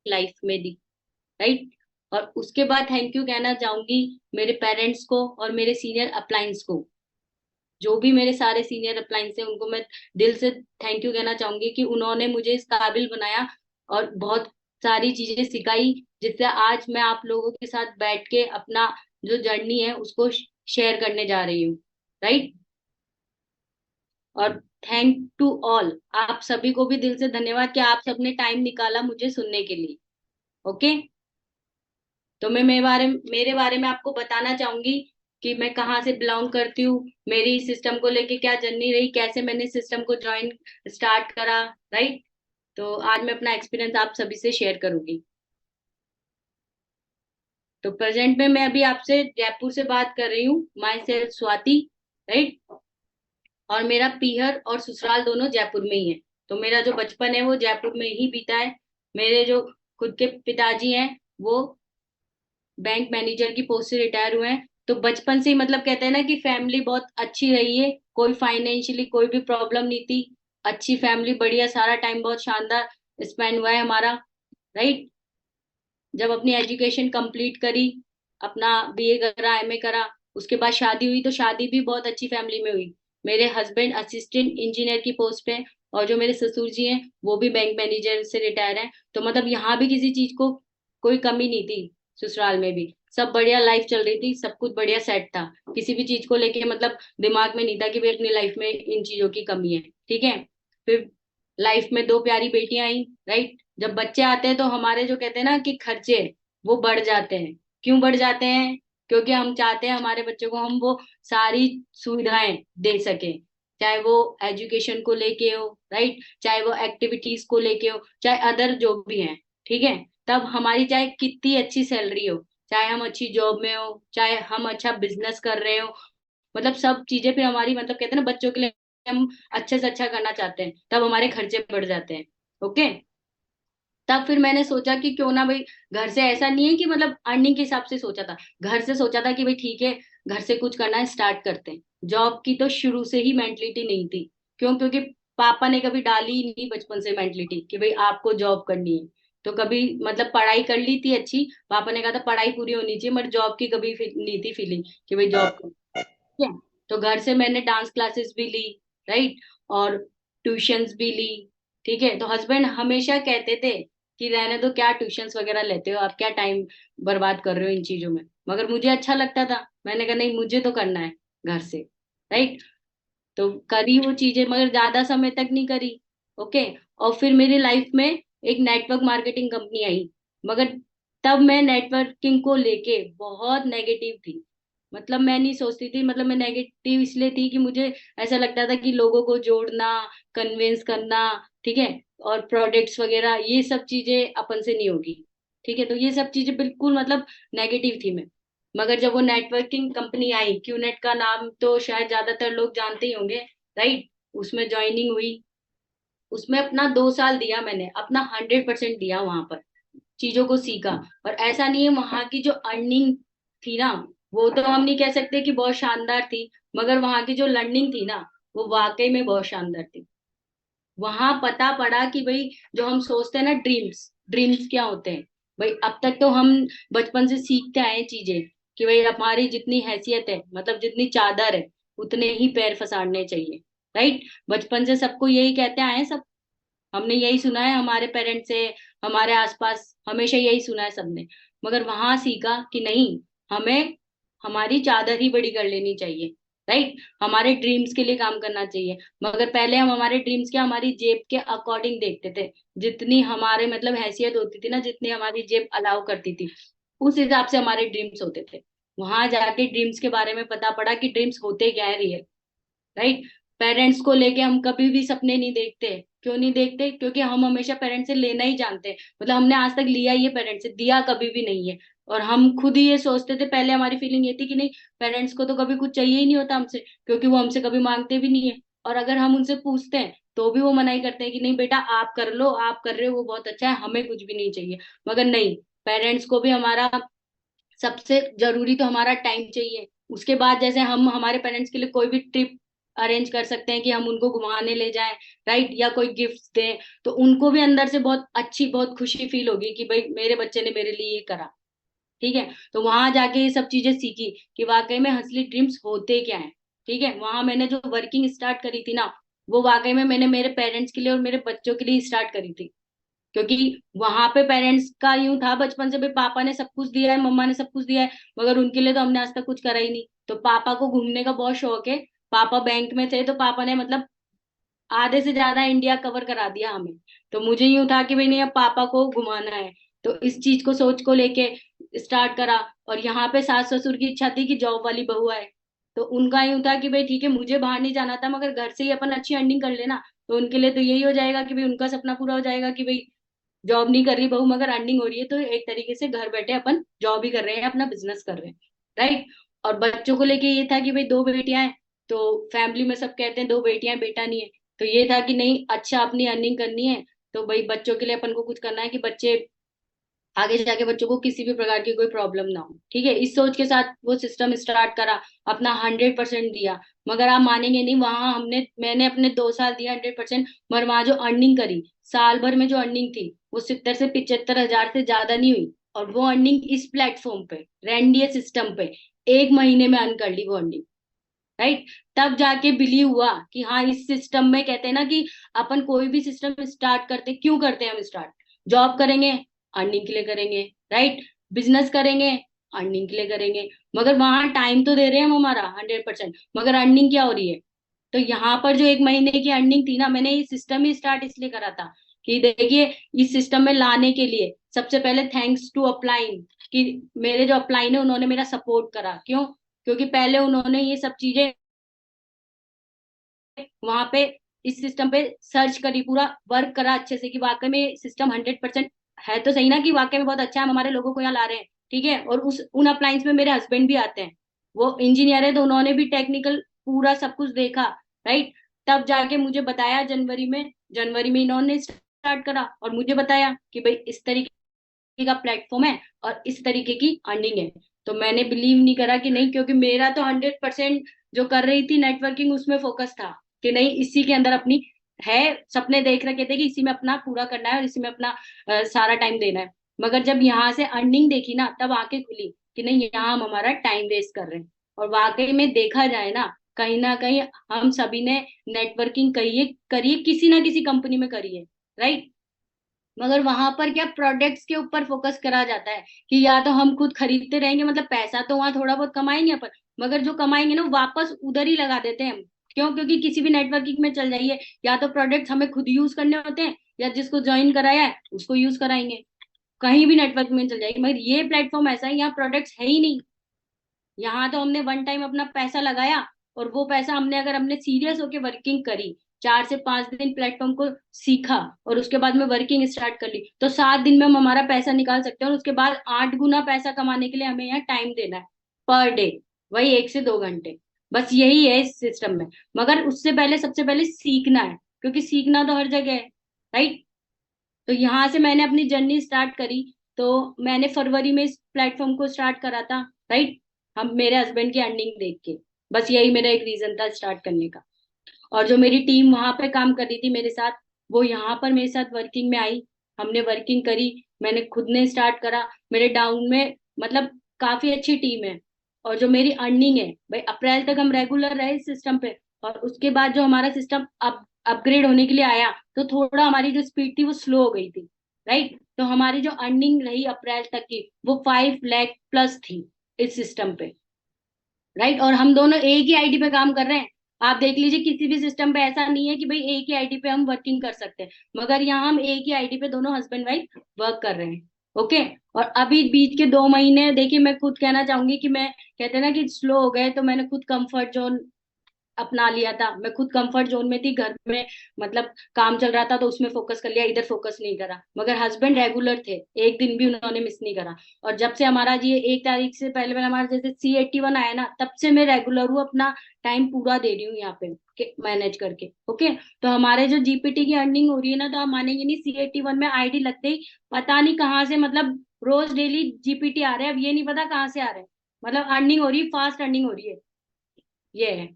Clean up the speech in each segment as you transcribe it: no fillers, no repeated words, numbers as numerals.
Life में दी, right. और उसके बाद थैंक यू कहना चाहूंगी मेरे पेरेंट्स को और मेरे सीनियर अप्लायंस को। जो भी मेरे सारे सीनियर अप्लायंस हैं उनको मैं दिल से थैंक यू कहना चाहूंगी कि उन्होंने मुझे इस काबिल बनाया और बहुत सारी चीजें सिखाई, जिससे आज मैं आप लोगों के साथ बैठ के अपना जो जर्नी है उसको शेयर करने जा रही हूँ, राइट। और थैंक टू ऑल, आप सभी को भी दिल से धन्यवाद कि आप सबने टाइम निकाला मुझे सुनने के लिए। ओके। तो मैं मेरे बारे में आपको बताना चाहूंगी कि मैं कहाँ से बिलोंग करती हूँ, मेरी सिस्टम को लेके क्या जर्नी रही, कैसे मैंने सिस्टम को ज्वाइन स्टार्ट करा, राइट। तो आज मैं अपना एक्सपीरियंस आप सभी से शेयर करूंगी। तो प्रेजेंट में मैं अभी आपसे जयपुर से बात कर रही हूँ, माई सेल्फ स्वाति, राइट। और मेरा पीहर और ससुराल दोनों जयपुर में ही है। तो मेरा जो बचपन है वो जयपुर में ही बीता है। मेरे जो खुद के पिताजी हैं वो बैंक मैनेजर की पोस्ट से रिटायर हुए हैं। तो बचपन से ही मतलब कहते हैं ना कि फैमिली बहुत अच्छी रही है, कोई फाइनेंशियली कोई भी प्रॉब्लम नहीं थी। अच्छी फैमिली, बढ़िया, सारा टाइम बहुत शानदार स्पेंड हुआ है हमारा, राइट। जब अपनी एजुकेशन कंप्लीट करी, अपना बीए करा, एमए करा, उसके बाद शादी हुई तो शादी भी बहुत अच्छी फैमिली में हुई। मेरे हस्बैंड असिस्टेंट इंजीनियर की पोस्ट पे, और जो मेरे ससुर जी हैं वो भी बैंक मैनेजर से रिटायर हैं। तो मतलब यहाँ भी किसी चीज को कोई कमी नहीं थी। ससुराल में भी सब बढ़िया लाइफ चल रही थी, सब कुछ बढ़िया सेट था। किसी भी चीज को लेके मतलब दिमाग में नहीं था कि भाई अपनी लाइफ में इन चीजों की कमी है, ठीक है। फिर लाइफ में दो प्यारी बेटियां आई, राइट। जब बच्चे आते हैं तो हमारे जो कहते हैं ना कि खर्चे वो बढ़ जाते हैं। क्यों बढ़ जाते हैं? क्योंकि हम चाहते हैं हमारे बच्चों को हम वो सारी सुविधाएं दे सके, चाहे वो एजुकेशन को लेके हो, राइट, चाहे वो एक्टिविटीज को लेके हो, चाहे अदर जो भी हैं, ठीक है। तब हमारी चाहे कितनी अच्छी सैलरी हो, चाहे हम अच्छी जॉब में हो, चाहे हम अच्छा बिजनेस कर रहे हो, मतलब सब चीजें फिर हमारी मतलब कहते हैं ना बच्चों के लिए हम अच्छे से अच्छा करना चाहते हैं, तब हमारे खर्चे बढ़ जाते हैं। ओके। तब फिर मैंने सोचा कि क्यों ना भाई, घर से ऐसा नहीं है कि मतलब अर्निंग के हिसाब से सोचा था, घर से सोचा था कि भाई ठीक है, घर से कुछ करना है, स्टार्ट करते हैं। जॉब की तो शुरू से ही मेंटलिटी नहीं थी। क्यों? क्योंकि पापा ने कभी डाली ही नहीं बचपन से मेंटलिटी कि भाई आपको जॉब करनी है। तो कभी मतलब पढ़ाई कर ली थी अच्छी, पापा ने कहा था पढ़ाई पूरी होनी चाहिए, मगर जॉब की कभी नहीं थी फीलिंग कि भाई जॉब है। तो घर से मैंने डांस क्लासेस भी ली, राइट, और ट्यूशंस भी ली, ठीक है। तो हस्बैंड हमेशा कहते थे कि रहने दो, क्या ट्यूशंस वगैरह लेते हो आप, क्या टाइम बर्बाद कर रहे हो इन चीजों में। मगर मुझे अच्छा लगता था, मैंने कहा नहीं मुझे तो करना है घर से, राइट। तो करी वो चीजें, मगर ज्यादा समय तक नहीं करी। ओके। और फिर मेरी लाइफ में एक नेटवर्क मार्केटिंग कंपनी आई, मगर तब मैं नेटवर्किंग को लेके बहुत नेगेटिव थी। मतलब मैं नहीं सोचती थी, मतलब मैं नेगेटिव इसलिए थी कि मुझे ऐसा लगता था कि लोगों को जोड़ना, कन्विंस करना, ठीक है, और प्रोडक्ट्स वगैरह ये सब चीजें अपन से नहीं होगी, ठीक है। तो ये सब चीजें बिल्कुल मतलब नेगेटिव थी मैं। मगर जब वो नेटवर्किंग कंपनी आई, क्यूनेट का नाम तो शायद ज्यादातर लोग जानते ही होंगे, राइट, उसमें ज्वाइनिंग हुई। उसमें अपना 2 साल दिया, मैंने अपना 100% दिया वहां पर, चीजों को सीखा। और ऐसा नहीं है, वहां की जो अर्निंग थी ना, वो तो हम नहीं कह सकते कि बहुत शानदार थी, मगर वहां की जो लर्निंग थी ना, वो वाकई में बहुत शानदार थी। वहां पता पड़ा कि भाई जो हम सोचते हैं ना ड्रीम्स, ड्रीम्स क्या होते हैं। भाई अब तक तो हम बचपन से सीखते आए हैं चीजें कि भाई हमारी जितनी हैसियत है, मतलब जितनी चादर है, उतने ही पैर पसारने चाहिए, राइट। बचपन से सबको यही कहते आए हैं सब, हमने यही सुना है हमारे पेरेंट्स से, हमारे आसपास हमेशा यही सुना है सबने। मगर वहां सीखा कि नहीं, हमें हमारी चादर ही बड़ी कर लेनी चाहिए, राइट, हमारे ड्रीम्स के लिए काम करना चाहिए। मगर पहले हम हमारे ड्रीम्स के हमारी जेब के अकॉर्डिंग देखते थे, जितनी हमारे मतलब हैसियत होती थी ना, जितनी हमारी जेब अलाउ करती थी, उस हिसाब से हमारे ड्रीम्स होते थे। वहां जाके ड्रीम्स के बारे में पता पड़ा कि ड्रीम्स होते क्या है रियल, राइट। पेरेंट्स को लेके हम कभी भी सपने नहीं देखते। क्यों नहीं देखते? क्योंकि हम हमेशा पेरेंट्स से लेना ही जानते हैं, मतलब हमने आज तक लिया ही है, पेरेंट्स से दिया कभी भी नहीं है। और हम खुद ही ये सोचते थे, पहले हमारी फीलिंग ये थी कि नहीं, पेरेंट्स को तो कभी कुछ चाहिए ही नहीं होता हमसे, क्योंकि वो हमसे कभी मांगते भी नहीं है। और अगर हम उनसे पूछते हैं तो भी वो मनाही करते हैं कि नहीं बेटा आप कर लो, आप कर रहे हो वो बहुत अच्छा है, हमें कुछ भी नहीं चाहिए। मगर नहीं, पेरेंट्स को भी हमारा सबसे जरूरी तो हमारा टाइम चाहिए। उसके बाद जैसे हम हमारे पेरेंट्स के लिए कोई भी ट्रिप अरेंज कर सकते हैं कि हम उनको घुमाने ले जाएं, राइट, या कोई गिफ्ट दें, तो उनको भी अंदर से बहुत अच्छी, बहुत खुशी फील होगी कि भाई मेरे बच्चे ने मेरे लिए ये करा। ठीक है, तो वहां जाके ये सब चीजें सीखी कि वाकई में असली ड्रीम्स होते क्या है। ठीक है, वहां मैंने जो वर्किंग स्टार्ट करी थी ना, वो वाकई में मैंने मेरे पेरेंट्स के लिए और मेरे बच्चों के लिए स्टार्ट करी थी। क्योंकि वहां पे पेरेंट्स का यूं था बचपन से, भाई पापा ने सब कुछ दिया है, मम्मा ने सब कुछ दिया है, मगर उनके लिए तो हमने आज तक कुछ करा ही नहीं। तो पापा को घूमने का बहुत शौक है, पापा बैंक में थे, तो पापा ने मतलब आधे से ज्यादा इंडिया कवर करा दिया हमें। तो मुझे यूं था कि भाई नहीं, अब पापा को घुमाना है। तो इस चीज को, सोच को लेके स्टार्ट करा। और यहाँ पे सास ससुर की इच्छा थी कि जॉब वाली बहू आए। तो उनका यूं था कि भाई ठीक है, मुझे बाहर नहीं जाना था, मगर घर से ही अपन अच्छी अर्निंग कर लेना। तो उनके लिए तो यही हो जाएगा कि भाई उनका सपना पूरा हो जाएगा कि भाई जॉब नहीं कर रही बहू, मगर अर्निंग हो रही है, तो एक तरीके से घर बैठे अपन जॉब ही कर रहे हैं, अपना बिजनेस कर रहे हैं, राइट। और बच्चों को लेके ये था कि भाई दो बेटियां हैं, तो फैमिली में सब कहते हैं दो बेटियां हैं, बेटा नहीं है। तो ये था कि नहीं, अच्छा अपनी अर्निंग करनी है, तो भाई बच्चों के लिए अपन को कुछ करना है कि बच्चे आगे जाके बच्चों को किसी भी प्रकार की कोई प्रॉब्लम ना हो। ठीक है, इस सोच के साथ वो सिस्टम स्टार्ट करा, अपना 100% दिया। मगर आप मानेंगे नहीं, वहां मैंने अपने 2 साल दिया 100%, मगर वहां जो अर्निंग करी, साल भर में जो अर्निंग थी, वो 70 से 75 हजार से ज्यादा नहीं हुई। और वो अर्निंग इस प्लेटफॉर्म पे, रैंडियर सिस्टम पे, 1 महीने में अर्न कर ली वो अर्निंग, राइट। तब जाके बिलीव हुआ कि हाँ, इस सिस्टम में, कहते हैं ना कि अपन कोई भी सिस्टम स्टार्ट करते, क्यों करते हैं हम स्टार्ट? जॉब करेंगे, अर्निंग के लिए करेंगे, राइट। बिजनेस करेंगे, अर्निंग के लिए करेंगे। मगर वहां टाइम तो दे रहे हैं हम हमारा 100%, मगर अर्निंग क्या हो रही है? तो यहाँ पर जो 1 महीने की अर्निंग थी ना, मैंने ये सिस्टम ही स्टार्ट इसलिए करा था कि देखिए, इस सिस्टम में लाने के लिए सबसे पहले थैंक्स टू अपलाइन, कि मेरे जो अपलाइन है उन्होंने मेरा सपोर्ट करा। क्यों? क्योंकि पहले उन्होंने ये सब चीजें वहां पे इस सिस्टम पे सर्च करी, पूरा वर्क करा अच्छे से कि वाकई में सिस्टम 100% है तो सही ना, कि वाकई में बहुत अच्छा है, हम हमारे लोगों को यहाँ ला रहे हैं। ठीक है, और उस उन अप्लायंस में मेरे हस्बैंड भी आते हैं, वो इंजीनियर है, तो उन्होंने भी टेक्निकल पूरा सब कुछ देखा, राइट। तब जाके मुझे बताया जनवरी में इन्होंने स्टार्ट करा और मुझे बताया कि भाई इस तरीके का प्लेटफॉर्म है और इस तरीके की अर्निंग है। तो मैंने बिलीव नहीं करा कि नहीं, क्योंकि मेरा तो 100% जो कर रही थी नेटवर्किंग, उसमें फोकस था कि नहीं, इसी के अंदर अपनी है, सपने देख रखे थे कि इसी में अपना पूरा करना है और इसी में अपना सारा टाइम देना है। मगर जब यहाँ से अर्निंग देखी ना, तब आंखें खुली कि नहीं, यहाँ हम हमारा टाइम वेस्ट कर रहे हैं। और वाकई में देखा जाए ना कहीं हम सभी ने नेटवर्किंग करिए करिए किसी ना किसी कंपनी में करिए, राइट। मगर वहां पर क्या, प्रोडक्ट्स के ऊपर फोकस करा जाता है कि या तो हम खुद खरीदते रहेंगे, मतलब पैसा तो वहां थोड़ा बहुत कमाएंगे अपन, मगर जो कमाएंगे ना वापस उधर ही लगा देते हैं हम। क्यों? क्योंकि किसी भी नेटवर्किंग में चल जाइए, या तो प्रोडक्ट्स हमें खुद यूज करने होते हैं, या जिसको ज्वाइन कराया है उसको यूज कराएंगे। कहीं भी नेटवर्क में चल जाएगी, मगर ये प्लेटफॉर्म ऐसा है, यहाँ प्रोडक्ट्स है ही नहीं। यहाँ तो हमने वन टाइम अपना पैसा लगाया, और वो पैसा हमने सीरियस होकर वर्किंग करी, 4 से 5 दिन प्लेटफॉर्म को सीखा, और उसके बाद में वर्किंग स्टार्ट कर ली, तो 7 दिन में हम हमारा पैसा निकाल सकते हैं। और उसके बाद 8 गुना पैसा कमाने के लिए हमें यहाँ टाइम देना है, पर डे, वही 1 से 2 घंटे। बस यही है इस सिस्टम में। मगर उससे पहले, सबसे पहले सीखना है, क्योंकि सीखना तो हर जगह है, राइट। तो यहाँ से मैंने अपनी जर्नी स्टार्ट करी। तो मैंने फरवरी में इस प्लेटफॉर्म को स्टार्ट करा था, राइट। हम मेरे हस्बैंड की अर्निंग देख के, बस यही मेरा एक रीजन था स्टार्ट करने का। और जो मेरी टीम वहां पे काम कर रही थी मेरे साथ, वो यहाँ पर मेरे साथ वर्किंग में आई, हमने वर्किंग करी, मैंने खुद ने स्टार्ट करा। मेरे डाउन में मतलब काफी अच्छी टीम है। और जो मेरी अर्निंग है भाई, अप्रैल तक हम रेगुलर रहे इस सिस्टम पे, और उसके बाद जो हमारा सिस्टम अपग्रेड होने के लिए आया, तो थोड़ा हमारी जो स्पीड थी वो स्लो हो गई थी, राइट। तो हमारी जो अर्निंग रही अप्रैल तक की, वो 5 लाख प्लस थी इस सिस्टम पे, राइट। और हम दोनों एक ही आईडी पे काम कर रहे हैं। आप देख लीजिए, किसी भी सिस्टम पे ऐसा नहीं है कि भाई एक ही आईडी पे हम वर्किंग कर सकते हैं, मगर यहाँ हम एक ही आईडी पे दोनों हस्बैंड वाइफ वर्क कर रहे हैं। ओके। और अभी बीच के 2 महीने देखिए, मैं खुद कहना चाहूंगी कि मैं, कहते हैं ना कि स्लो हो गए, तो मैंने खुद कंफर्ट जोन अपना लिया था। मैं खुद कंफर्ट जोन में थी, घर में मतलब काम चल रहा था, तो उसमें फोकस कर लिया, इधर फोकस नहीं करा। मगर हस्बैंड रेगुलर थे, एक दिन भी उन्होंने मिस नहीं करा। और जब से हमारा ये 1 तारीख से पहले पहले हमारा जैसे C81 आया ना, तब से मैं रेगुलर हूँ, अपना टाइम पूरा दे रही हूँ यहाँ पे मैनेज करके। ओके। तो हमारे जो जीपीटी की अर्निंग हो रही है ना, तो आप मानेंगे नहीं, C81 में आईडी लगते ही पता नहीं कहाँ से, मतलब रोज डेली जीपीटी आ रहे हैं, अब ये नहीं पता कहाँ से आ रहे हैं, मतलब अर्निंग हो रही है, फास्ट अर्निंग हो रही है, ये है।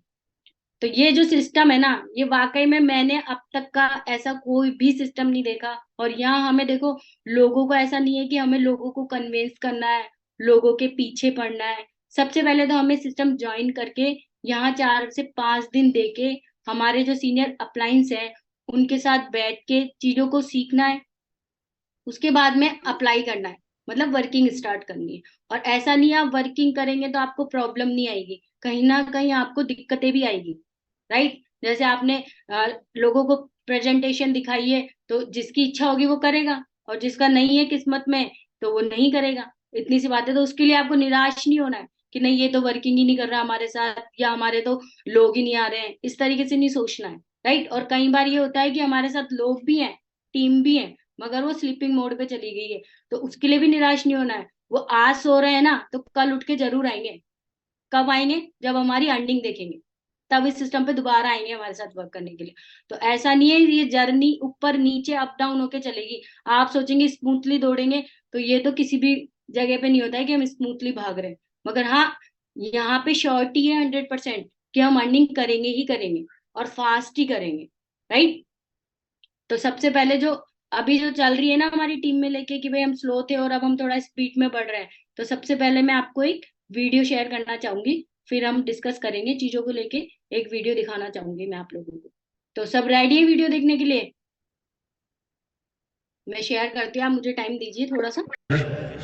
तो ये जो सिस्टम है ना, ये वाकई में मैंने अब तक का ऐसा कोई भी सिस्टम नहीं देखा। और यहाँ हमें देखो, लोगों को ऐसा नहीं है कि हमें लोगों को कन्विंस करना है, लोगों के पीछे पड़ना है। सबसे पहले तो हमें सिस्टम ज्वाइन करके यहाँ 4 से 5 दिन देके हमारे जो सीनियर अप्लायंस है उनके साथ बैठ के चीजों को सीखना है। उसके बाद में अप्लाई करना है, मतलब वर्किंग स्टार्ट करनी है। और ऐसा नहीं है आप वर्किंग करेंगे तो आपको प्रॉब्लम नहीं आएगी, कहीं ना कहीं आपको दिक्कतें भी आएगी, राइट। जैसे आपने लोगों को प्रेजेंटेशन दिखाई है, तो जिसकी इच्छा होगी वो करेगा, और जिसका नहीं है किस्मत में तो वो नहीं करेगा। इतनी सी बात है। तो उसके लिए आपको निराश नहीं होना है कि नहीं ये तो वर्किंग ही नहीं कर रहा हमारे साथ, या हमारे तो लोग ही नहीं आ रहे हैं, इस तरीके से नहीं सोचना है, राइट। और कई बार ये होता है कि हमारे साथ लोग भी हैं, टीम भी है, मगर वो स्लीपिंग मोड पे चली गई है, तो उसके लिए भी निराश नहीं होना है। वो आज सो रहे हैं ना, तो कल उठ के जरूर आएंगे। कब आएंगे? जब हमारी अर्निंग देखेंगे, तब इस सिस्टम पे दोबारा आएंगे हमारे साथ वर्क करने के लिए। तो ऐसा नहीं है ये जर्नी ऊपर नीचे अप डाउन होके चलेगी। आप सोचेंगे स्मूथली दौड़ेंगे, तो ये तो किसी भी जगह पे नहीं होता है कि हम स्मूथली भाग रहे हैं। मगर हाँ, यहाँ पे श्योरिटी है 100% कि हम अर्निंग करेंगे ही करेंगे, और फास्ट ही करेंगे, राइट। तो सबसे पहले जो अभी जो चल रही है ना हमारी टीम में लेके कि भाई हम स्लो थे और अब हम थोड़ा स्पीड में बढ़ रहे हैं, तो सबसे पहले मैं आपको एक वीडियो शेयर करना चाहूंगी, फिर हम डिस्कस करेंगे चीजों को लेके। एक वीडियो दिखाना चाहूंगी मैं आप लोगों को। तो सब रेडी है वीडियो देखने के लिए? मैं शेयर करती हूँ, आप मुझे टाइम दीजिए थोड़ा सा।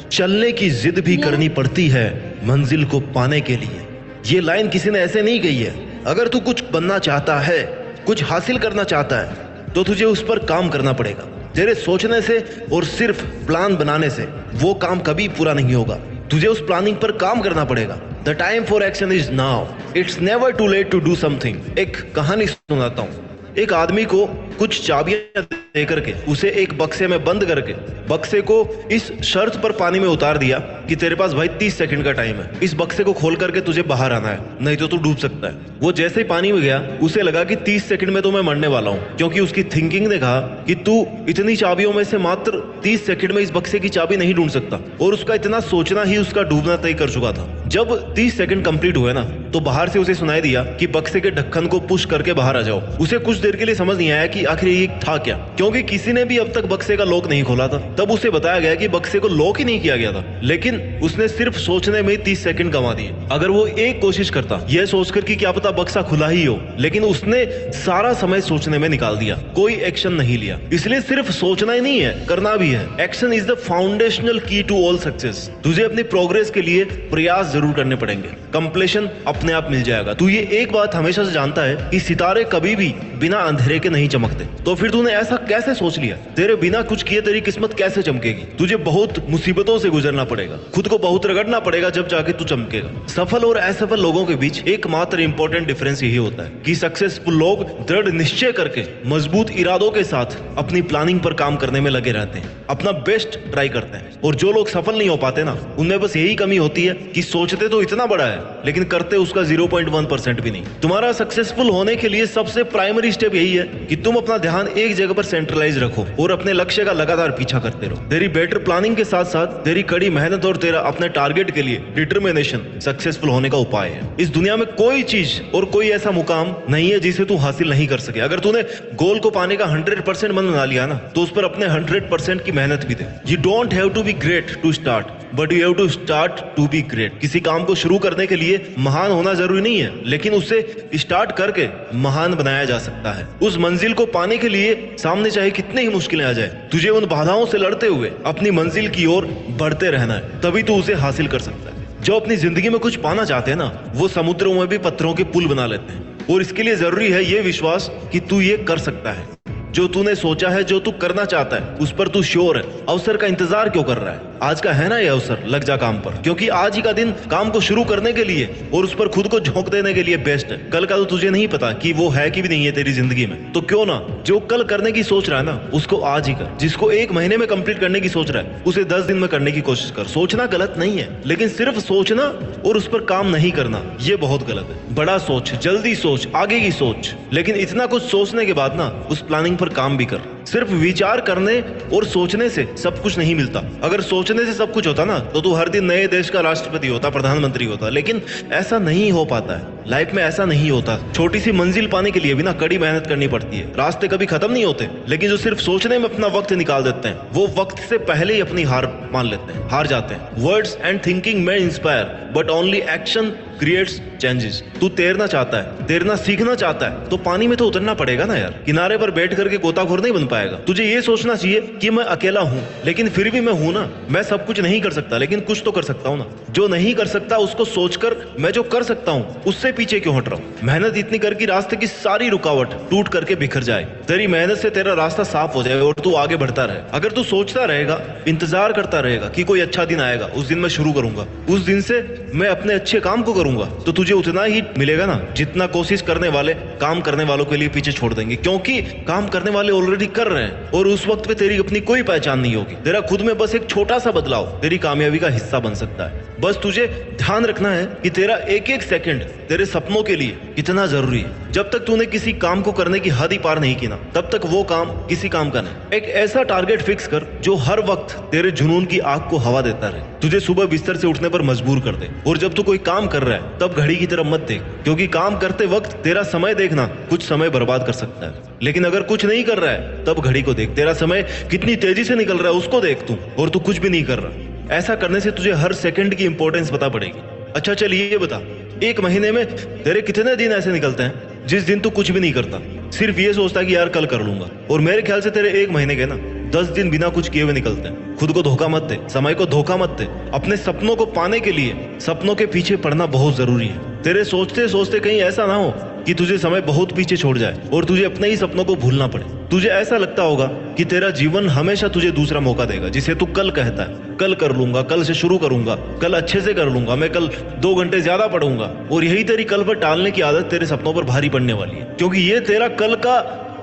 चलने की जिद भी करनी पड़ती है मंजिल को पाने के लिए। ये लाइन किसी ने ऐसे नहीं कही है। अगर तू कुछ बनना चाहता है, कुछ हासिल करना चाहता है, तो तुझे उस पर काम करना पड़ेगा। तेरे सोचने से और सिर्फ प्लान बनाने से वो काम कभी पूरा नहीं होगा। तुझे उस प्लानिंग पर काम करना पड़ेगा। The time for action is now. It's never too late to do something. एक कहानी सुनाता हूँ। एक आदमी को कुछ चाबियां दे करके उसे एक बक्से में बंद करके बक्से को इस शर्त पर पानी में उतार दिया कि तेरे पास भाई 30 सेकंड का टाइम है, इस बक्से को खोल करके तुझे बाहर आना है, नहीं तो तू डूब सकता है। वो जैसे ही पानी में गया उसे लगा कि 30 सेकंड में तो मैं मरने वाला हूं, क्योंकि उसकी थिंकिंग ने कहा कि तू इतनी चाबियों में से मात्र 30 सेकंड में इस बक्से की चाबी नहीं ढूंढ सकता। और उसका इतना सोचना ही उसका डूबना तय कर चुका था। जब 30 सेकंड कंप्लीट हुए ना, तो बाहर से उसे सुनाई दिया कि बक्से के ढक्कन को पुश करके बाहर आ जाओ। उसे कुछ देर के लिए समझ नहीं आया कि आखिर ये था क्या, क्योंकि किसी ने भी अब तक बक्से का लॉक नहीं खोला था। तब उसे बताया गया कि बक्से को लॉक ही नहीं किया गया था, लेकिन उसने सिर्फ सोचने में 30 सेकंड गंवा दिए। अगर वो एक कोशिश करता यह सोचकर कि क्या पता बक्सा खुला ही हो, लेकिन उसने सारा समय सोचने में निकाल दिया, कोई एक्शन नहीं लिया। इसलिए सिर्फ सोचना ही नहीं है, करना भी है। एक्शन इज द फाउंडेशनल की टू ऑल सक्सेस। तुझे अपनी प्रोग्रेस के लिए प्रयास जरूर करने पड़ेंगे, कंप्लीशन अपने आप मिल जाएगा। तू ये एक बात हमेशा से जानता है कि सितारे कभी भी बिना अंधेरे के नहीं चमकते, तो फिर तूने ऐसा कैसे सोच लिया? तेरे बिना कुछ किए तेरी किस्मत कैसे चमकेगी? तुझे बहुत मुसीबतों से गुजरना पड़ेगा, खुद को बहुत रगड़ना पड़ेगा, जब जाके तू चमकेगा। सफल और असफल लोगों के बीच एकमात्र इंपॉर्टेंट डिफरेंस यही होता है कि सक्सेसफुल लोग दृढ़ निश्चय करके मजबूत इरादों के साथ अपनी प्लानिंग पर काम करने में लगे रहते हैं, अपना बेस्ट ट्राई करते हैं। और जो लोग सफल नहीं हो पाते ना, उनमें बस यही कमी होती है कि सोचते तो इतना बड़ा है लेकिन करते उसका 0.1% भी नहीं। तुम्हारा सक्सेसफुल होने के लिए सबसे प्राइमरी स्टेप यही है कि तुम अपना ध्यान एक जगह पर सेंट्रलाइज रखो और अपने लक्ष्य का लगातार पीछा करते रहो। तेरी बेटर प्लानिंग के साथ साथ तेरी कड़ी मेहनत और तेरा अपने टारगेट के लिए डिटर्मिनेशन सक्सेसफुल होने का उपाय है। इस दुनिया में कोई चीज और कोई ऐसा मुकाम नहीं है जिसे तू हासिल नहीं कर सके। अगर तूने गोल को पाने का 100% मन बना लिया ना, तो उस पर अपने 100% की मेहनत भी दे। You don't have to be great to start, but you have to start to be great. किसी काम को शुरू करने के लिए महान होना जरूरी नहीं है, लेकिन उसे स्टार्ट करके महान बनाया जा सकता है। उस मंजिल को पाने के लिए सामने चाहे कितने ही मुश्किलें आ जाए, तुझे उन बाधाओं से लड़ते हुए अपनी मंजिल की ओर बढ़ते रहना है, तभी तू उसे हासिल कर सकता है। जो अपनी जिंदगी में कुछ पाना चाहते हैं ना, वो समुद्रों में भी पत्थरों के पुल बना लेते हैं। और इसके लिए जरूरी है ये विश्वास कि तू ये कर सकता है। जो तूने सोचा है, जो तू करना चाहता है, उस पर तू श्योर है। अवसर का इंतजार क्यों कर रहा है? आज का है ना ये अवसर, लग जा काम पर, क्योंकि आज ही का दिन काम को शुरू करने के लिए और उस पर खुद को झोंक देने के लिए बेस्ट है। कल का तो तुझे नहीं पता कि वो है कि भी नहीं है तेरी जिंदगी में, तो क्यों ना जो कल करने की सोच रहा है ना, उसको आज ही कर। जिसको 1 महीने में कंप्लीट करने की सोच रहा है, उसे 10 दिन में करने की कोशिश कर। सोचना गलत नहीं है, लेकिन सिर्फ सोचना और उस पर काम नहीं करना, ये बहुत गलत है। बड़ा सोच, जल्दी सोच, आगे की सोच, लेकिन इतना कुछ सोचने के बाद ना उस प्लानिंग पर काम भी कर। सिर्फ विचार करने और सोचने से सब कुछ नहीं मिलता। अगर सोचने से सब कुछ होता ना, तो तू हर दिन नए देश का राष्ट्रपति होता, प्रधानमंत्री होता, लेकिन ऐसा नहीं हो पाता है। लाइफ में ऐसा नहीं होता। छोटी सी मंजिल पाने के लिए भी ना कड़ी मेहनत करनी पड़ती है। रास्ते कभी खत्म नहीं होते, लेकिन जो सिर्फ सोचने में अपना वक्त निकाल देते हैं वो वक्त से पहले ही अपनी हार मान लेते हैं, हार जाते हैं। वर्ड्स एंड थिंकिंग में inspire but only action creates changes. तू तैरना चाहता है, तैरना सीखना चाहता है तो पानी में तो उतरना पड़ेगा ना यार। किनारे पर बैठ करके गोताखोर नहीं बन पाएगा। तुझे ये सोचना चाहिए कि मैं अकेला हूँ, लेकिन फिर भी मैं हूं ना। मैं सब कुछ नहीं कर सकता, लेकिन कुछ तो कर सकता हूँ ना। जो नहीं कर सकता उसको सोचकर मैं जो कर सकता हूँ उससे पीछे क्यों हट रहा हूँ। मेहनत इतनी कर कि रास्ते की सारी रुकावट टूट करके बिखर जाए। तेरी मेहनत से तेरा रास्ता साफ हो जाए और तू आगे बढ़ता रहे। अगर तू सोचता रहेगा, इंतजार करता रहेगा कि कोई अच्छा दिन आएगा, उस दिन मैं शुरू करूंगा, उस दिन से मैं अपने अच्छे काम को करूंगा, तो तुझे उतना ही मिलेगा ना जितना कोशिश करने वाले काम करने वालों के लिए पीछे छोड़ देंगे। क्योंकि काम करने वाले ऑलरेडी कर रहे हैं और उस वक्त पे तेरी अपनी कोई पहचान नहीं होगी। तेरा खुद में बस एक छोटा सा बदलाव तेरी कामयाबी का हिस्सा बन सकता है। बस तुझे ध्यान रखना है कि तेरा एक एक सेकंड तेरे सपनों के लिए कितना जरूरी है। जब तक तूने किसी काम को करने की हद ही पार नहीं की ना, तब तक वो काम किसी काम का नहीं। एक ऐसा टारगेट फिक्स कर जो हर वक्त तेरे जुनून की आग को हवा देता रहे, तुझे सुबह बिस्तर से उठने पर मजबूर कर दे। और जब तू कोई काम कर रहा है तब घड़ी की तरफ मत देख, क्योंकि काम करते वक्त तेरा समय देखना कुछ समय बर्बाद कर सकता है। लेकिन अगर कुछ नहीं कर रहा है तब घड़ी को देख, तेरा समय कितनी तेजी से निकल रहा है उसको देख तू, और तू कुछ भी नहीं कर रहा। ऐसा करने से तुझे हर सेकंड की इंपॉर्टेंस पता पड़ेगी। अच्छा चल ये बता, एक महीने में तेरे कितने दिन ऐसे निकलते हैं जिस दिन तू कुछ भी नहीं करता, सिर्फ ये सोचता कि यार कल कर लूंगा। और मेरे ख्याल से तेरे एक महीने के ना 10 दिन बिना कुछ किए हुए निकलते हैं। खुद को धोखा मत दे, समय को धोखा मत दे। अपने सपनों को पाने के लिए सपनों के पीछे पड़ना बहुत जरूरी है। तेरे सोचते सोचते कहीं ऐसा ना हो कि तुझे समय बहुत पीछे छोड़ जाए और तुझे अपने ही सपनों को भूलना पड़े। तुझे ऐसा लगता होगा कि तेरा जीवन हमेशा तुझे दूसरा मौका देगा, जिसे तू कल कहता है, कल कर लूंगा, कल से शुरू करूंगा, कल अच्छे से कर लूंगा, मैं कल 2 घंटे ज्यादा पढ़ूंगा। और यही तेरी कल पर टालने की आदत तेरे सपनों पर भारी पड़ने वाली है, क्योंकि ये तेरा कल का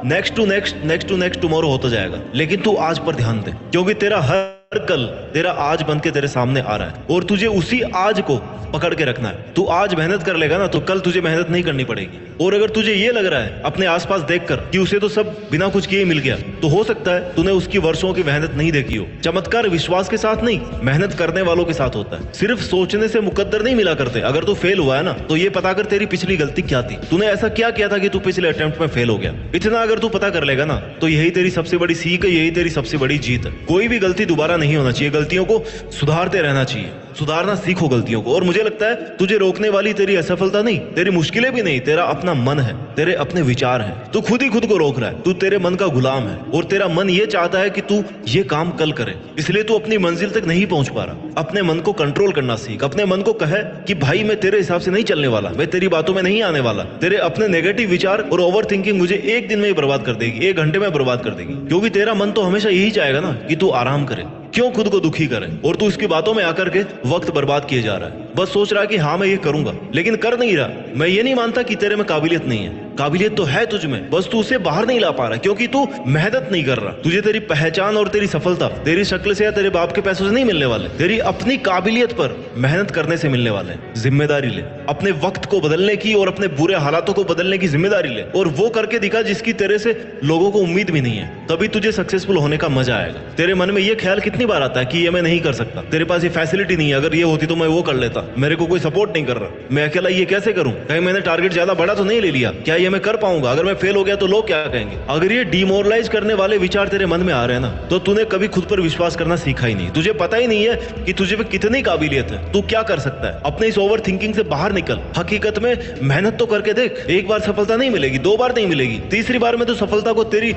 नेक्स्ट टू नेक्स्ट टुमारो होता जाएगा। लेकिन तू आज पर ध्यान दे, क्योंकि तेरा हर कल तेरा आज बन के तेरे सामने आ रहा है और तुझे उसी आज को पकड़ के रखना है। तू आज मेहनत कर लेगा ना तो कल तुझे मेहनत नहीं करनी पड़ेगी। और अगर तुझे ये लग रहा है अपने आसपास देखकर कि उसे तो सब बिना कुछ किए मिल गया, तो हो सकता है तूने उसकी वर्षों की मेहनत नहीं देखी हो। चमत्कार विश्वास के साथ नहीं, मेहनत करने वालों के साथ होता है। सिर्फ सोचने से मुकद्दर नहीं मिला करते। अगर तू फेल हुआ है ना तो ये पता कर तेरी पिछली गलती क्या थी, तूने ऐसा क्या किया था कि तू पिछले अटेम्प्ट में फेल हो गया। इतना अगर तू पता कर लेगा ना तो यही तेरी सबसे बड़ी सीख है, यही तेरी सबसे बड़ी जीत है। कोई भी गलती दोबारा नहीं होना चाहिए, गलतियों को सुधारते रहना चाहिए। सुधारना सीखो गलतियों को। और मुझे लगता है तुझे रोकने वाली तेरी असफलता नहीं, तेरी मुश्किलें भी नहीं, तेरा अपना मन है, तेरे अपने विचार हैं। तू खुद ही खुद को रोक रहा है। तू तेरे मन का गुलाम है और तेरा मन ये चाहता है कि तू ये काम कल करे, इसलिए तू अपनी मंजिल तक नहीं पहुंच पा रहा। अपने मन को कंट्रोल करना सीख। अपने मन को कहे कि भाई मैं तेरे हिसाब से नहीं चलने वाला, मैं तेरी बातों में नहीं आने वाला। तेरे अपने नेगेटिव विचार और ओवर थिंकिंग मुझे एक दिन में ही बर्बाद कर देगी, 1 घंटे में बर्बाद कर देगी। क्योंकि तेरा मन तो हमेशा यही चाहेगा ना कि तू आराम करे, क्यों खुद को दुखी करे। और तू इसकी बातों में आकर के वक्त बर्बाद किए जा रहा है। बस सोच रहा है कि हाँ मैं ये करूंगा, लेकिन कर नहीं रहा। मैं ये नहीं मानता कि तेरे में काबिलियत नहीं है, काबिलियत तो है तुझ में, बस तू उसे बाहर नहीं ला पा रहा क्योंकि तू मेहनत नहीं कर रहा। तुझे तेरी पहचान और तेरी सफलता तेरी शक्ल से या तेरे बाप के पैसों से नहीं मिलने वाले, तेरी अपनी काबिलियत पर मेहनत करने से मिलने वाले। जिम्मेदारी ले, अपने वक्त को बदलने की और अपने बुरे हालातों को बदलने की जिम्मेदारी ले, और वो करके दिखा जिसकी तेरे से लोगों को उम्मीद भी नहीं है। तभी तुझे सक्सेसफुल होने का मजा आएगा। तेरे मन में ये ख्याल कितनी बार आता है कि ये मैं नहीं कर सकता, तेरे पास ये फैसिलिटी नहीं है, अगर ये होती तो मैं वो कर लेता, मेरे को कोई सपोर्ट नहीं कर रहा, मैं अकेला ये कैसे करूं, कहीं मैंने टारगेट ज्यादा बड़ा तो नहीं ले लिया, क्या ये मैं कर पाऊंगा, अगर मैं फेल हो गया तो लोग क्या कहेंगे। अगर ये डिमोरलाइज करने वाले विचार तेरे मन में आ रहे हैं ना, तो तूने कभी खुद पर विश्वास करना सीखा ही नहीं। तुझे पता ही नहीं है कि तुझे में कितनी काबिलियत है, तू क्या कर सकता है। अपने इस ओवर थिंकिंग से बाहर निकल। हकीकत में मेहनत तो करके देख। एक बार सफलता नहीं मिलेगी, 2 बार नहीं मिलेगी, तीसरी बार में तो सफलता को तेरी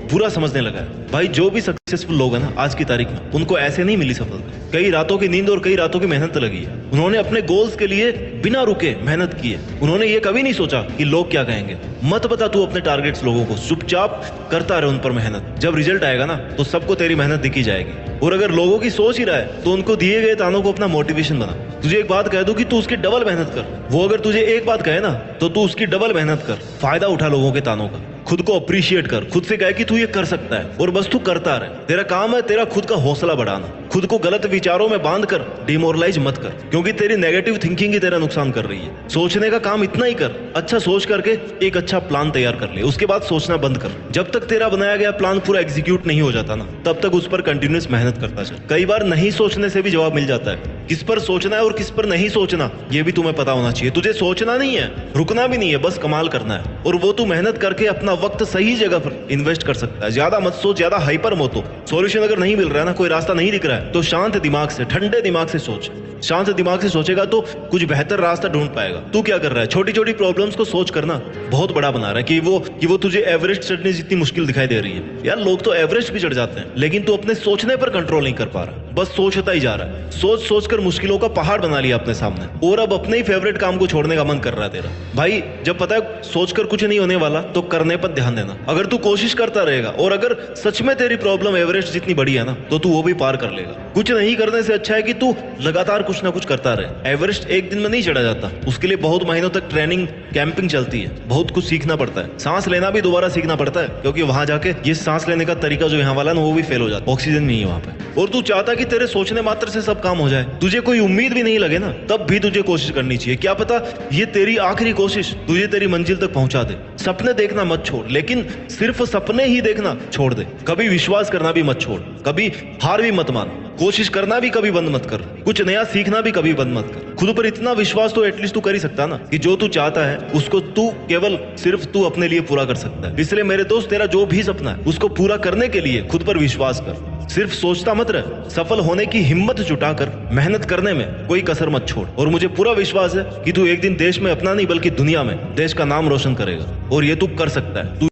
बुरा समझने लगा है। भाई जो भी सक्सेसफुल लोग हैं ना आज की तारीख में, उनको ऐसे नहीं मिली सफलता। कई रातों की नींद और कई रातों की मेहनत लगी है। उन्होंने अपने गोल्स के लिए बिना रुके मेहनत की है। उन्होंने ये कभी नहीं सोचा कि लोग क्या कहेंगे। मत बता तू अपने टारगेट्स लोगों को, चुपचाप करता रहे उन पर मेहनत। जब रिजल्ट आएगा ना तो सबको तेरी मेहनत दिखी जाएगी। और अगर लोगों की सोच ही रहा है तो उनको दिए गए तानों को अपना मोटिवेशन बना। तुझे एक बात कह दूं कि तू उसकी डबल मेहनत कर। वो अगर तुझे एक बात कहे ना तो तू उसकी डबल मेहनत कर। फायदा उठा लोगों के तानों का। खुद को अप्रिशिएट कर, खुद से कह कि तू ये कर सकता है और बस तू करता रहे। तेरा काम है तेरा खुद का हौसला बढ़ाना। खुद को गलत विचारों में बांध कर डिमोरलाइज मत कर, क्योंकि तेरी नेगेटिव थिंकिंग ही तेरा नुकसान कर रही है। सोचने का काम इतना ही कर, अच्छा सोच करके एक अच्छा प्लान तैयार कर ले, उसके बाद सोचना बंद कर। जब तक तेरा बनाया गया प्लान पूरा एग्जीक्यूट नहीं हो जाता ना, तब तक उस पर कंटिन्यूस मेहनत करता चल। कई बार नहीं सोचने से भी जवाब मिल जाता है। किस पर सोचना है और किस पर नहीं सोचना ये भी तुम्हें पता होना चाहिए। तुझे सोचना नहीं है, रुकना भी नहीं है, बस कमाल करना है, और वो तू मेहनत करके अपना वक्त सही जगह पर इन्वेस्ट कर सकता है। ज्यादा मत सोच, ज्यादा हाइपर मत हो। सॉल्यूशन अगर नहीं मिल रहा है ना, कोई रास्ता नहीं दिख रहा है, तो शांत दिमाग से, ठंडे दिमाग से सोच। शांत दिमाग से सोचेगा तो कुछ बेहतर रास्ता ढूंढ पाएगा। तू क्या कर रहा है, छोटी छोटी प्रॉब्लम्स को सोच करना बहुत बड़ा बना रहा है कि वो तुझे एवरेस्ट चढ़ने जितनी मुश्किल दिखाई दे रही है। यार लोग तो एवरेस्ट भी चढ़ जाते हैं, लेकिन तू अपने सोचने पर कंट्रोल नहीं कर पा रहा, बस सोचता ही जा रहा है। सोच सोच कर मुश्किलों का पहाड़ बना लिया अपने सामने, और अब अपने ही फेवरेट काम को छोड़ने का मन कर रहा है तेरा। भाई जब पता है सोचकर कुछ नहीं होने वाला, तो करने पर ध्यान देना। अगर तू कोशिश करता रहेगा और अगर सच में तेरी प्रॉब्लम एवरेस्ट जितनी बड़ी है ना, तो तू वो भी पार कर लेगा। कुछ नहीं करने से अच्छा है कि तू लगातार कुछ ना कुछ करता रहे। एवरेस्ट एक दिन में नहीं चढ़ा जाता, उसके लिए बहुत महीनों तक ट्रेनिंग कैंपिंग चलती है, बहुत कुछ सीखना पड़ता है। सांस लेना भी दोबारा सीखना पड़ता है, क्योंकि वहां जाके ये सांस लेने का तरीका जो यहाँ वाला ना, वो भी फेल हो जाता है, ऑक्सीजन नहीं है वहां पे। और तू चाहता कि तेरे सोचने मात्र से सब काम हो जाए, तुझे कोई उम्मीद भी नहीं लगे ना, तब भी तुझे कोशिश करनी चाहिए। क्या पता ये तेरी आखिरी कोशिश तुझे तेरी मंजिल तक पहुंचा दे। सपने देखना मत छोड़, लेकिन सिर्फ सपने ही देखना छोड़ दे। कभी विश्वास करना भी मत छोड़, कभी हार भी मत मान, कोशिश करना भी कभी बंद मत कर, कुछ नया सीखना भी कभी बंद मत कर। खुद पर इतना विश्वास तो एटलीस्ट तू कर ही सकता ना, कि जो तू चाहता है उसको तू केवल सिर्फ तू अपने लिए पूरा कर सकता है। इसलिए मेरे दोस्त, तेरा जो भी सपना है उसको पूरा करने के लिए खुद पर विश्वास कर। सिर्फ सोचता मत रह, सफल होने की हिम्मत जुटाकर मेहनत करने में कोई कसर मत छोड़। और मुझे पूरा विश्वास है कि तू एक दिन देश में अपना नहीं बल्कि दुनिया में देश का नाम रोशन करेगा, और ये तू कर सकता है।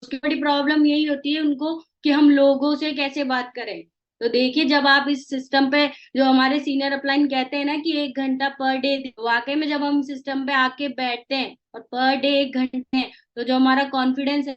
उसकी बड़ी प्रॉब्लम यही होती है उनको कि हम लोगों से कैसे बात करें। तो देखिए, जब आप इस सिस्टम पे, जो हमारे सीनियर अपलाइन कहते हैं ना कि 1 घंटा पर डे, वाकई में जब हम सिस्टम पे आके बैठते हैं और पर डे 1 घंटे हैं, तो जो हमारा कॉन्फिडेंस है,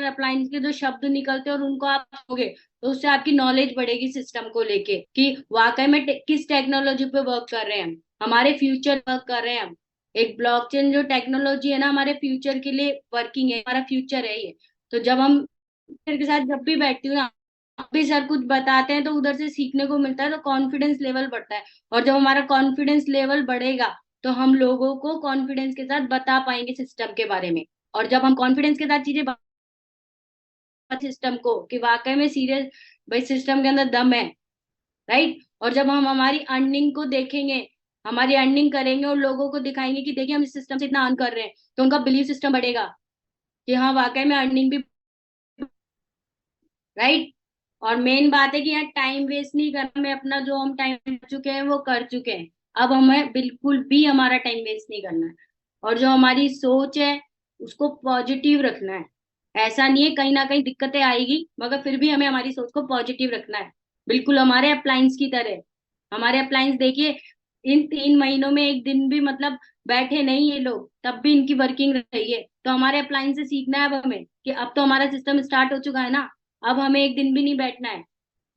अपलाइंस के जो शब्द निकलते हैं और उनको आप होगे, तो उससे आपकी नॉलेज बढ़ेगी सिस्टम को लेके कि वाकई में किस टेक्नोलॉजी पे वर्क कर रहे हैं हम, हमारे फ्यूचर वर्क कर रहे हैं हम। एक ब्लॉकचेन जो टेक्नोलॉजी है ना, हमारे फ्यूचर के लिए वर्किंग है, हमारा फ्यूचर है ये। तो जब हम सर के साथ जब भी बैठती हूँ ना, अब भी सर कुछ बताते हैं तो उधर से सीखने को मिलता है, तो कॉन्फिडेंस लेवल बढ़ता है। और जब हमारा कॉन्फिडेंस लेवल बढ़ेगा, तो हम लोगों को कॉन्फिडेंस के साथ बता पाएंगे सिस्टम के बारे में। और जब हम कॉन्फिडेंस के साथ चीजें सिस्टम को कि वाकई में सीरियस, भाई सिस्टम के अंदर दम है, राइट। और जब हम हमारी अर्निंग को देखेंगे, हमारी अर्निंग करेंगे और लोगों को दिखाएंगे कि देखिए हम इस सिस्टम से इतना अर्न कर रहे हैं, तो उनका बिलीफ सिस्टम बढ़ेगा कि हाँ वाकई में अर्निंग भी, राइट। और मेन बात है कि यहाँ टाइम वेस्ट नहीं करना, हमें अपना जो हम टाइम कर चुके हैं वो कर चुके हैं, अब हमें बिल्कुल भी हमारा टाइम वेस्ट नहीं करना है। और जो हमारी सोच है उसको पॉजिटिव रखना है। ऐसा नहीं है, कहीं ना कहीं दिक्कतें आएगी, मगर फिर भी हमें हमारी सोच को पॉजिटिव रखना है, बिल्कुल हमारे अप्लायंस की तरह। हमारे अप्लायंस देखिए, इन 3 महीनों में एक दिन भी मतलब बैठे नहीं ये लोग, तब भी इनकी वर्किंग रही है। तो हमारे अप्लायंस से सीखना है अब हमें कि अब तो हमारा सिस्टम स्टार्ट हो चुका है ना, अब हमें एक दिन भी नहीं बैठना है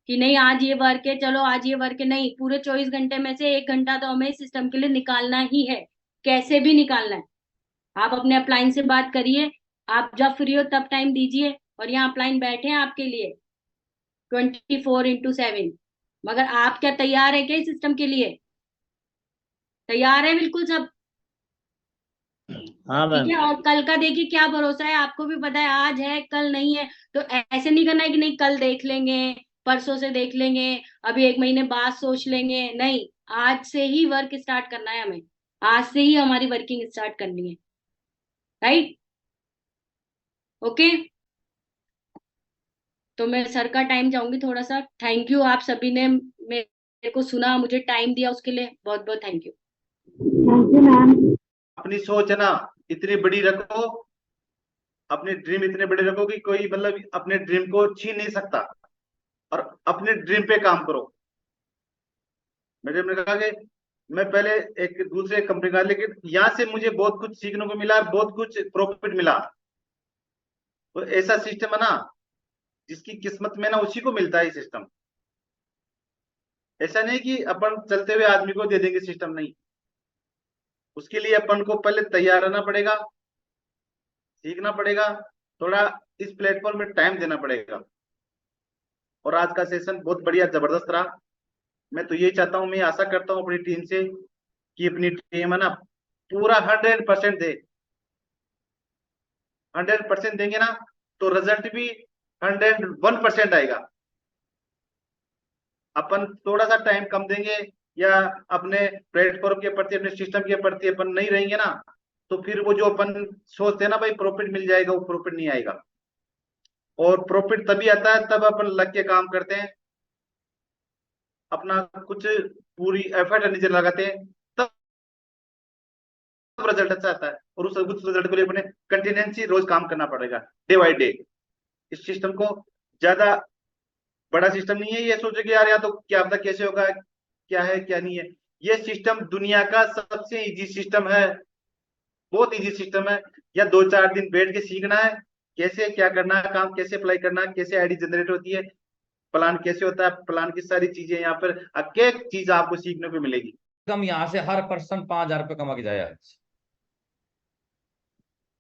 कि नहीं आज ये वर्क है, चलो आज ये वर्क है। नहीं, पूरे 24 घंटे में से 1 घंटा तो हमें सिस्टम के लिए निकालना ही है, कैसे भी निकालना है। आप अपने अपलाइन से बात करिए, आप जब फ्री हो तब टाइम दीजिए, और यहाँ अपलाइन बैठे हैं आपके लिए 24/7। मगर आप क्या तैयार है क्या इस सिस्टम के लिए? तैयार है बिल्कुल सब? हाँ ठीक मैम। है। और कल का देखिए, क्या भरोसा है, आपको भी पता है आज है कल नहीं है। तो ऐसे नहीं करना है कि नहीं कल देख लेंगे, परसों से देख लेंगे, अभी 1 महीने बाद सोच लेंगे। नहीं, आज से ही वर्क स्टार्ट करना है हमें, आज से ही हमारी वर्किंग स्टार्ट करनी है, राइट। ओके, तो मैं सर का टाइम चाहूंगी थोड़ा सा। थैंक यू, आप सभी ने मेरे को सुना, मुझे टाइम दिया, उसके लिए बहुत बहुत thank you. Thank you ma'am. अपनी सोच है ना इतनी बड़ी रखो, अपने ड्रीम इतने बड़े रखो कि कोई मतलब अपने ड्रीम को छीन नहीं सकता, और अपने ड्रीम पे काम करो। मैंने कहा कि मैं पहले एक दूसरे कंपनी का, लेकिन यहाँ से मुझे बहुत कुछ सीखने को मिला, बहुत कुछ प्रॉफिट मिला। तो ऐसा सिस्टम है ना, जिसकी किस्मत में ना उसी को मिलता है सिस्टम। ऐसा नहीं कि अपन चलते हुए आदमी को दे देंगे सिस्टम, नहीं। उसके लिए अपन को पहले तैयार रहना पड़ेगा, सीखना पड़ेगा, थोड़ा इस प्लेटफॉर्म में टाइम देना पड़ेगा। और आज का सेशन बहुत बढ़िया जबरदस्त रहा। मैं तो यही चाहता हूँ, मैं आशा करता हूँ अपनी टीम से कि अपनी टीम है ना पूरा 100% दे। 100% देंगे ना तो रिजल्ट भी 101% आएगा। अपन थोड़ा सा टाइम कम देंगे या अपने प्लेटफॉर्म के प्रति, अपने सिस्टम के प्रति अपन नहीं रहेंगे ना, तो फिर वो जो अपन सोचते हैं ना भाई प्रॉफिट मिल जाएगा, वो प्रॉफिट नहीं आएगा। और प्रॉफिट तभी आता है तब अपन लग के काम करते हैं, अपना कुछ पूरी एफर्ट एनर्जी लगाते हैं, तब रिजल्ट अच्छा आता है। और उस रिजल्ट के लिए अपने कंटिन्यूंसी रोज काम करना पड़ेगा, डे बाई डे। इस सिस्टम को ज्यादा बड़ा सिस्टम नहीं है, ये सोचे कि यार या तो क्या पता कैसे होगा, क्या है क्या नहीं है। ये सिस्टम दुनिया का सबसे इजी सिस्टम है, बहुत इजी सिस्टम है। या 2-4 दिन बैठ के सीखना है कैसे क्या करना है, काम कैसे अप्लाई करना है, कैसे आईडी जनरेट होती है, प्लान कैसे होता है, प्लान की सारी चीजें यहाँ पर एक एक चीज आपको सीखने को मिलेगी। कम यहाँ से हर पर्सन 5,000 रुपये कमा के जाए आज।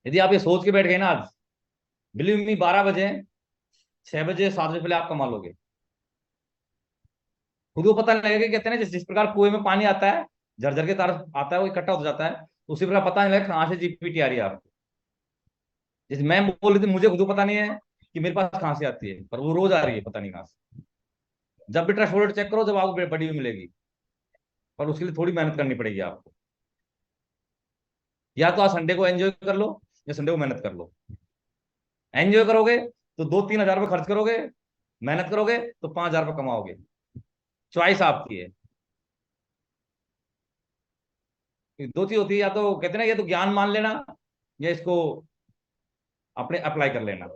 यदि आप ये सोच के बैठ गए ना आज, बिलीव मी, 12 बजे 6 बजे 7 बजे पहले आप कमा लोगे। खुद को पता नहीं लगेगा। कहते हैं ना, जिस प्रकार कुएं में पानी आता है, झरझर के तार आता है, वो इकट्ठा हो जाता है, उसी प्रकार पता नहीं लगेगा कहाँ से जीपीटी आ रही है आपको। जैसे मैं बोल रही थी, मुझे खुद को पता नहीं है कि मेरे पास कहाँ से आती है, पर वो रोज आ रही है, पता नहीं कहाँ से। जब भी ट्रस्ट वॉलेट चेक करो, जब आपको बड़ी हुई मिलेगी, पर उसके लिए थोड़ी मेहनत करनी पड़ेगी आपको। या तो आप संडे को एंजॉय कर लो, या संडे को मेहनत कर लो। एंजॉय करोगे तो 2-3 हजार रुपये खर्च करोगे, मेहनत करोगे तो 5,000 रुपये कमाओगे। चॉइस आपकी है। दो चीज होती है, या तो कहते हैं ना, ये तो ज्ञान मान लेना, या इसको अपने अप्लाई कर लेना।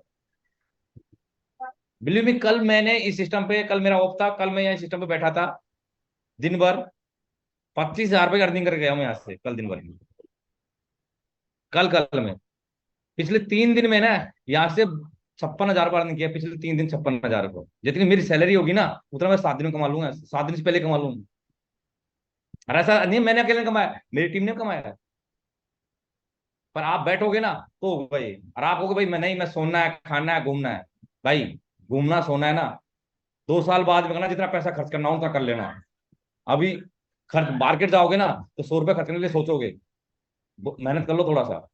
बिलीव मी, कल मैंने इस सिस्टम पे, कल मेरा ऑफ था, कल मैं यहाँ सिस्टम पे बैठा था दिन भर, 25,000 रुपये की अर्निंग करके गया हूँ यहाँ से कल दिन भर में। कल में पिछले 3 दिन में ना यहाँ से 56,000 रुपये अर्निंग किया। पिछले 3 दिन 56,000 रुपये। जितनी मेरी सैलरी होगी ना, उतना मैं 7 दिन में कमा लूंगा, 7 दिन से पहले कमा लूंगा। और ऐसा नहीं मैंने अकेले ने कमाया, मेरी टीम ने कमाया है। पर आप बैठोगे ना तो भाई, और आप कहोगे भाई मैं नहीं, मैं सोना है, खाना है, घूमना है। भाई घूमना सोना है ना, 2 साल बाद में करना, जितना पैसा खर्च करना हो उतना कर लेना। अभी खर्च मार्केट जाओगे ना तो 100 रुपये खर्च करने के लिए सोचोगे, मेहनत कर लो थोड़ा सा।